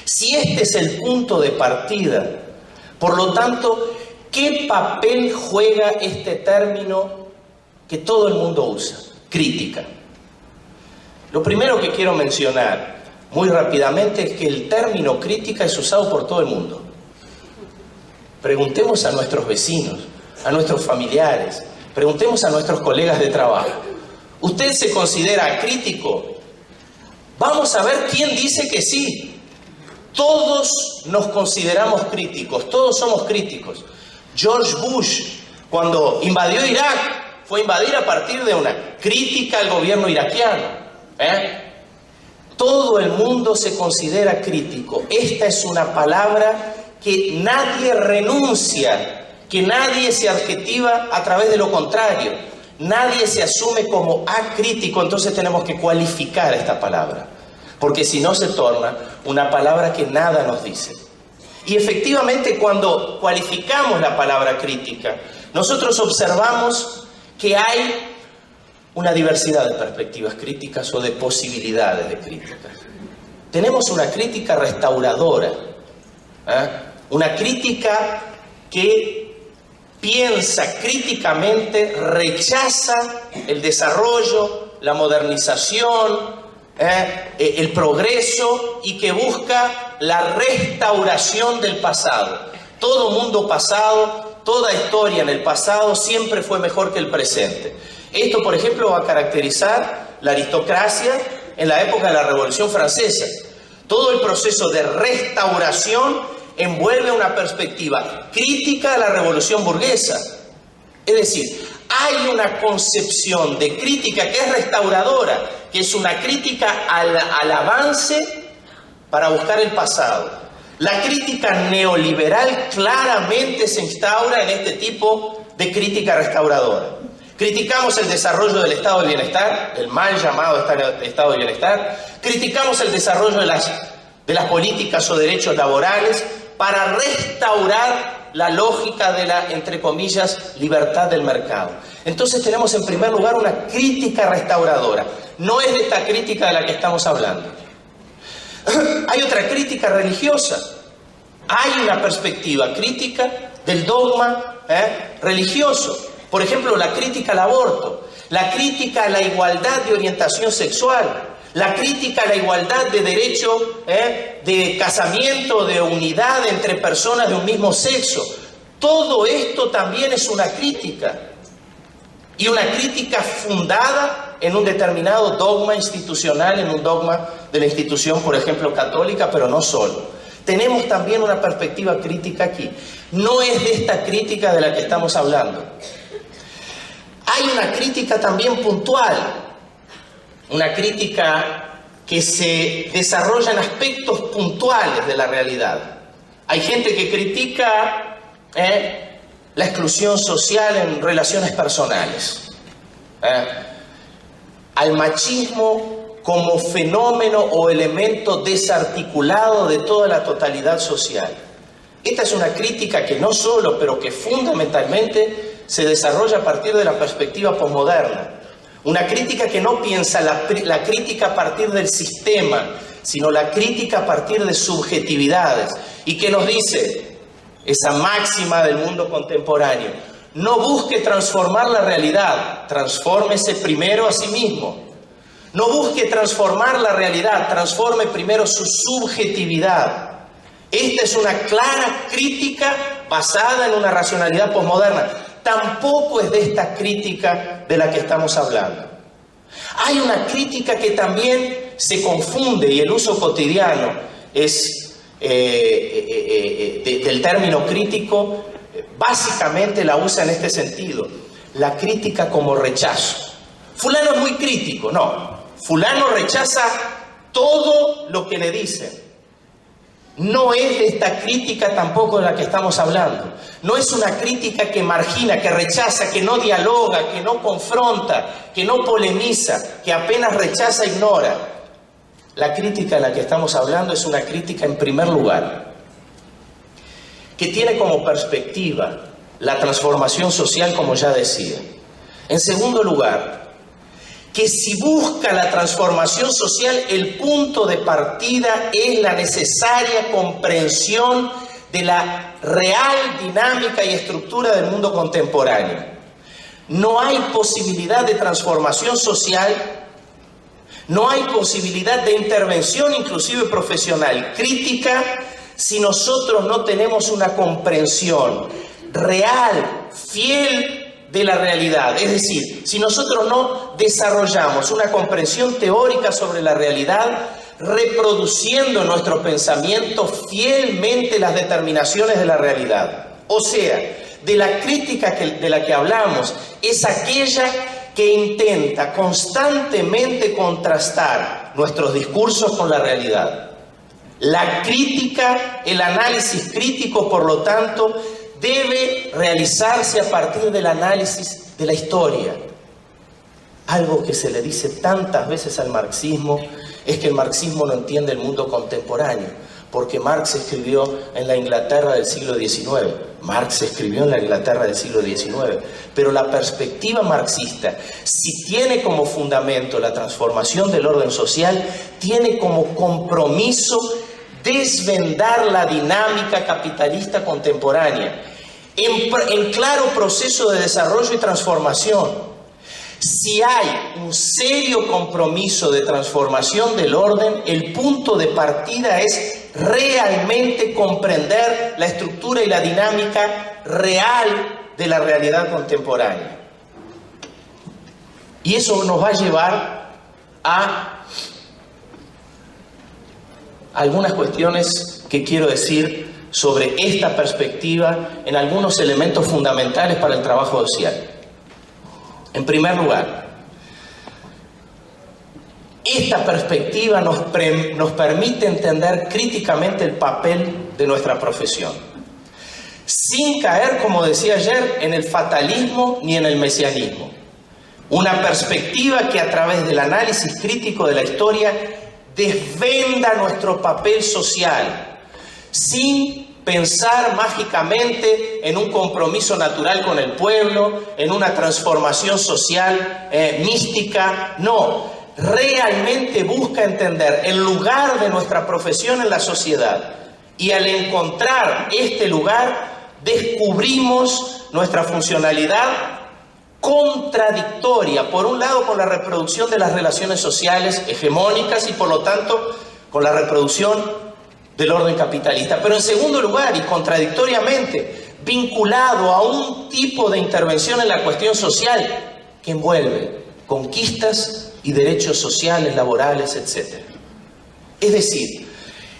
Si este es el punto de partida, por lo tanto, ¿qué papel juega este término que todo el mundo usa? Crítica. Lo primero que quiero mencionar muy rápidamente es que el término crítica es usado por todo el mundo. Preguntemos a nuestros vecinos, a nuestros familiares, preguntemos a nuestros colegas de trabajo. ¿Usted se considera crítico? Vamos a ver quién dice que sí. Todos nos consideramos críticos, todos somos críticos. George Bush, cuando invadió Irak, fue a invadir a partir de una crítica al gobierno iraquiano. Todo el mundo se considera crítico. Esta es una palabra que nadie renuncia, que nadie se adjetiva a través de lo contrario. Nadie se asume como acrítico, entonces tenemos que cualificar esta palabra, porque si no se torna una palabra que nada nos dice. Y efectivamente, cuando cualificamos la palabra crítica, nosotros observamos que hay una diversidad de perspectivas críticas o de posibilidades de críticas. Tenemos una crítica restauradora, una crítica que piensa críticamente, rechaza el desarrollo, la modernización, el progreso, y que busca la restauración del pasado. Todo mundo pasado, toda historia en el pasado siempre fue mejor que el presente. Esto, por ejemplo, va a caracterizar la aristocracia en la época de la Revolución Francesa. Todo el proceso de restauración envuelve una perspectiva crítica a la revolución burguesa. Es decir, hay una concepción de crítica que es restauradora, que es una crítica al avance para buscar el pasado. La crítica neoliberal claramente se instaura en este tipo de crítica restauradora. Criticamos el desarrollo del estado de bienestar, el mal llamado estado de bienestar. Criticamos el desarrollo de las políticas o derechos laborales para restaurar la lógica de la, entre comillas, libertad del mercado. Entonces tenemos en primer lugar una crítica restauradora. No es de esta crítica de la que estamos hablando. Hay otra crítica religiosa. Hay una perspectiva crítica del dogma religioso. Por ejemplo, la crítica al aborto, la crítica a la igualdad de orientación sexual, la crítica a la igualdad de derecho de casamiento, de unidad entre personas de un mismo sexo. Todo esto también es una crítica. Y una crítica fundada en un determinado dogma institucional, en un dogma de la institución, por ejemplo, católica, pero no solo. Tenemos también una perspectiva crítica aquí. No es de esta crítica de la que estamos hablando. Hay una crítica también puntual, una crítica que se desarrolla en aspectos puntuales de la realidad. Hay gente que critica la exclusión social en relaciones personales, al machismo como fenómeno o elemento desarticulado de toda la totalidad social. Esta es una crítica que no solo, pero que fundamentalmente se desarrolla a partir de la perspectiva posmoderna. Una crítica que no piensa la crítica a partir del sistema, sino la crítica a partir de subjetividades. Y que nos dice esa máxima del mundo contemporáneo: no busque transformar la realidad, transfórmese primero a sí mismo. No busque transformar la realidad, transforme primero su subjetividad. Esta es una clara crítica basada en una racionalidad posmoderna. Tampoco es de esta crítica de la que estamos hablando. Hay una crítica que también se confunde, y el uso cotidiano es del término crítico, básicamente la usa en este sentido: la crítica como rechazo. Fulano es muy crítico. No, fulano rechaza todo lo que le dicen. No es de esta crítica tampoco de la que estamos hablando. No es una crítica que margina, que rechaza, que no dialoga, que no confronta, que no polemiza, que apenas rechaza e ignora. La crítica de la que estamos hablando es una crítica, en primer lugar, que tiene como perspectiva la transformación social, como ya decía. En segundo lugar, que si busca la transformación social, el punto de partida es la necesaria comprensión de la real dinámica y estructura del mundo contemporáneo. No hay posibilidad de transformación social, no hay posibilidad de intervención inclusive profesional, crítica, si nosotros no tenemos una comprensión real, fiel de la realidad. Es decir, si nosotros no desarrollamos una comprensión teórica sobre la realidad, reproduciendo en nuestro pensamiento fielmente las determinaciones de la realidad. O sea, de la crítica de la que hablamos, es aquella que intenta constantemente contrastar nuestros discursos con la realidad. La crítica, el análisis crítico, por lo tanto, debe realizarse a partir del análisis de la historia. Algo que se le dice tantas veces al marxismo es que el marxismo no entiende el mundo contemporáneo, porque Marx escribió en la Inglaterra del siglo XIX. Marx escribió en la Inglaterra del siglo XIX, pero la perspectiva marxista, si tiene como fundamento la transformación del orden social, tiene como compromiso desvendar la dinámica capitalista contemporánea en claro proceso de desarrollo y transformación. Si hay un serio compromiso de transformación del orden, el punto de partida es realmente comprender la estructura y la dinámica real de la realidad contemporánea. Y eso nos va a llevar a algunas cuestiones que quiero decir sobre esta perspectiva en algunos elementos fundamentales para el trabajo social. En primer lugar, esta perspectiva nos permite entender críticamente el papel de nuestra profesión, sin caer, como decía ayer, en el fatalismo ni en el mesianismo. Una perspectiva que a través del análisis crítico de la historia desvenda nuestro papel social, sin pensar mágicamente en un compromiso natural con el pueblo, en una transformación social mística. No, realmente busca entender el lugar de nuestra profesión en la sociedad. Y al encontrar este lugar, descubrimos nuestra funcionalidad contradictoria, por un lado con la reproducción de las relaciones sociales hegemónicas y por lo tanto con la reproducción del orden capitalista, pero en segundo lugar y contradictoriamente vinculado a un tipo de intervención en la cuestión social que envuelve conquistas y derechos sociales, laborales, etc. Es decir,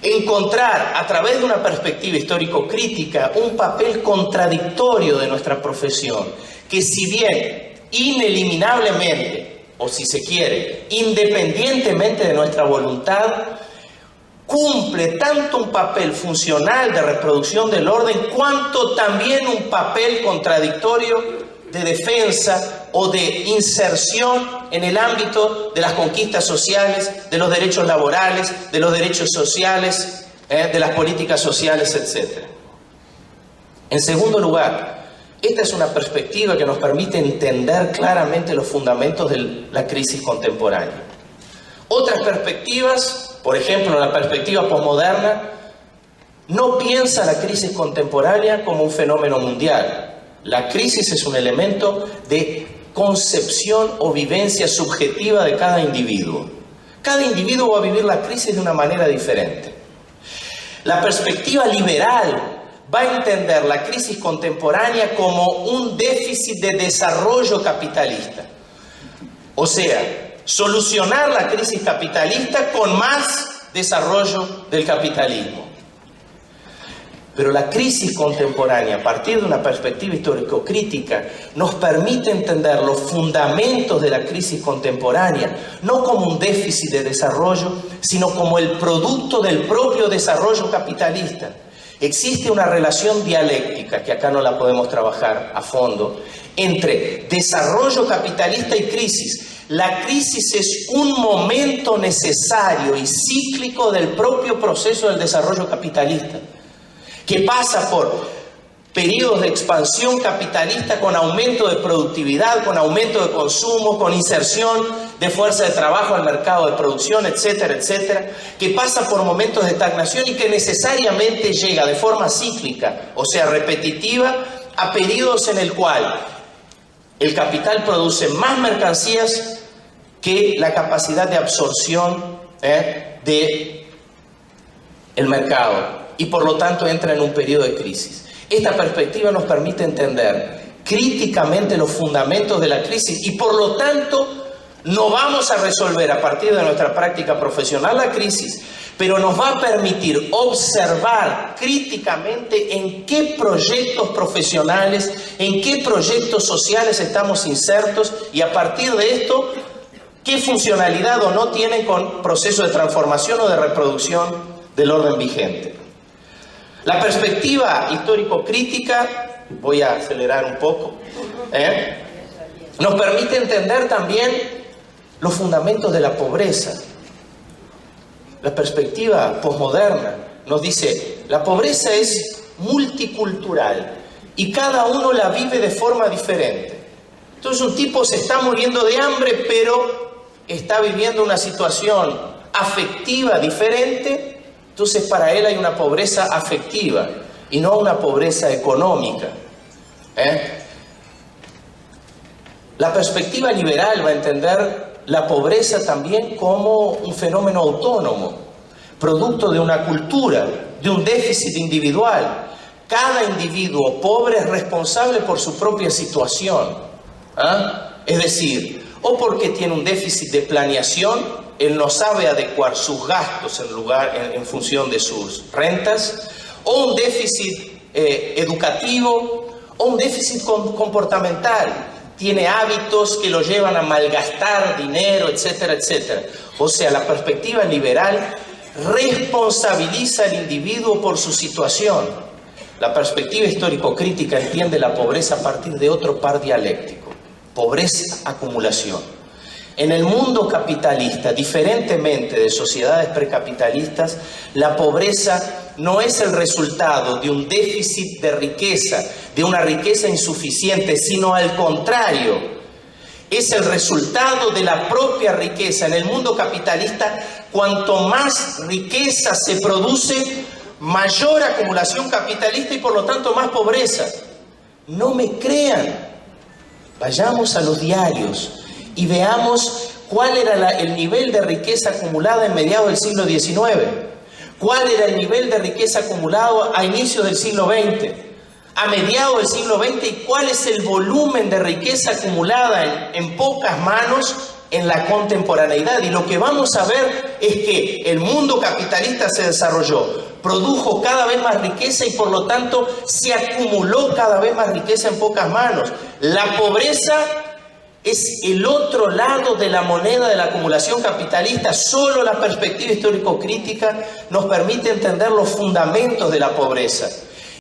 encontrar a través de una perspectiva histórico-crítica un papel contradictorio de nuestra profesión, que si bien ineliminablemente, o si se quiere, independientemente de nuestra voluntad, cumple tanto un papel funcional de reproducción del orden, cuanto también un papel contradictorio de defensa o de inserción en el ámbito de las conquistas sociales, de los derechos laborales, de los derechos sociales, de las políticas sociales, etc. En segundo lugar, esta es una perspectiva que nos permite entender claramente los fundamentos de la crisis contemporánea. Otras perspectivas, por ejemplo, la perspectiva posmoderna, no piensa la crisis contemporánea como un fenómeno mundial. La crisis es un elemento de concepción o vivencia subjetiva de cada individuo. Cada individuo va a vivir la crisis de una manera diferente. La perspectiva liberal va a entender la crisis contemporánea como un déficit de desarrollo capitalista. O sea, solucionar la crisis capitalista con más desarrollo del capitalismo. Pero la crisis contemporánea, a partir de una perspectiva histórico-crítica, nos permite entender los fundamentos de la crisis contemporánea, no como un déficit de desarrollo, sino como el producto del propio desarrollo capitalista. Existe una relación dialéctica, que acá no la podemos trabajar a fondo, entre desarrollo capitalista y crisis. La crisis es un momento necesario y cíclico del propio proceso del desarrollo capitalista, que pasa por periodos de expansión capitalista con aumento de productividad, con aumento de consumo, con inserción de fuerza de trabajo al mercado de producción, etcétera, etcétera, que pasa por momentos de estagnación y que necesariamente llega de forma cíclica, o sea, repetitiva, a periodos en el cual el capital produce más mercancías que la capacidad de absorción de el mercado, y por lo tanto entra en un periodo de crisis. Esta perspectiva nos permite entender críticamente los fundamentos de la crisis y por lo tanto no vamos a resolver a partir de nuestra práctica profesional la crisis, pero nos va a permitir observar críticamente en qué proyectos profesionales, en qué proyectos sociales estamos insertos y a partir de esto, qué funcionalidad o no tienen con procesos de transformación o de reproducción del orden vigente. La perspectiva histórico-crítica, voy a acelerar un poco, nos permite entender también los fundamentos de la pobreza. La perspectiva posmoderna nos dice, la pobreza es multicultural y cada uno la vive de forma diferente. Entonces un tipo se está muriendo de hambre, pero está viviendo una situación afectiva diferente. Entonces para él hay una pobreza afectiva y no una pobreza económica. La perspectiva liberal va a entender la pobreza también como un fenómeno autónomo, producto de una cultura, de un déficit individual. Cada individuo pobre es responsable por su propia situación. Es decir, o porque tiene un déficit de planeación, él no sabe adecuar sus gastos en función de sus rentas, o un déficit educativo, o un déficit comportamental. Tiene hábitos que lo llevan a malgastar dinero, etcétera, etcétera. O sea, la perspectiva liberal responsabiliza al individuo por su situación. La perspectiva histórico-crítica entiende la pobreza a partir de otro par dialéctico. Pobreza-acumulación. En el mundo capitalista, diferentemente de sociedades precapitalistas, la pobreza no es el resultado de un déficit de riqueza, de una riqueza insuficiente, sino al contrario, es el resultado de la propia riqueza. En el mundo capitalista, cuanto más riqueza se produce, mayor acumulación capitalista y por lo tanto más pobreza. No me crean, vayamos a los diarios y veamos cuál era el nivel de riqueza acumulada en mediados del siglo XIX, cuál era el nivel de riqueza acumulado a inicios del siglo XX, a mediados del siglo XX y cuál es el volumen de riqueza acumulada en pocas manos en la contemporaneidad. Y lo que vamos a ver es que el mundo capitalista se desarrolló, produjo cada vez más riqueza y por lo tanto se acumuló cada vez más riqueza en pocas manos. La pobreza es el otro lado de la moneda de la acumulación capitalista. Solo la perspectiva histórico-crítica nos permite entender los fundamentos de la pobreza.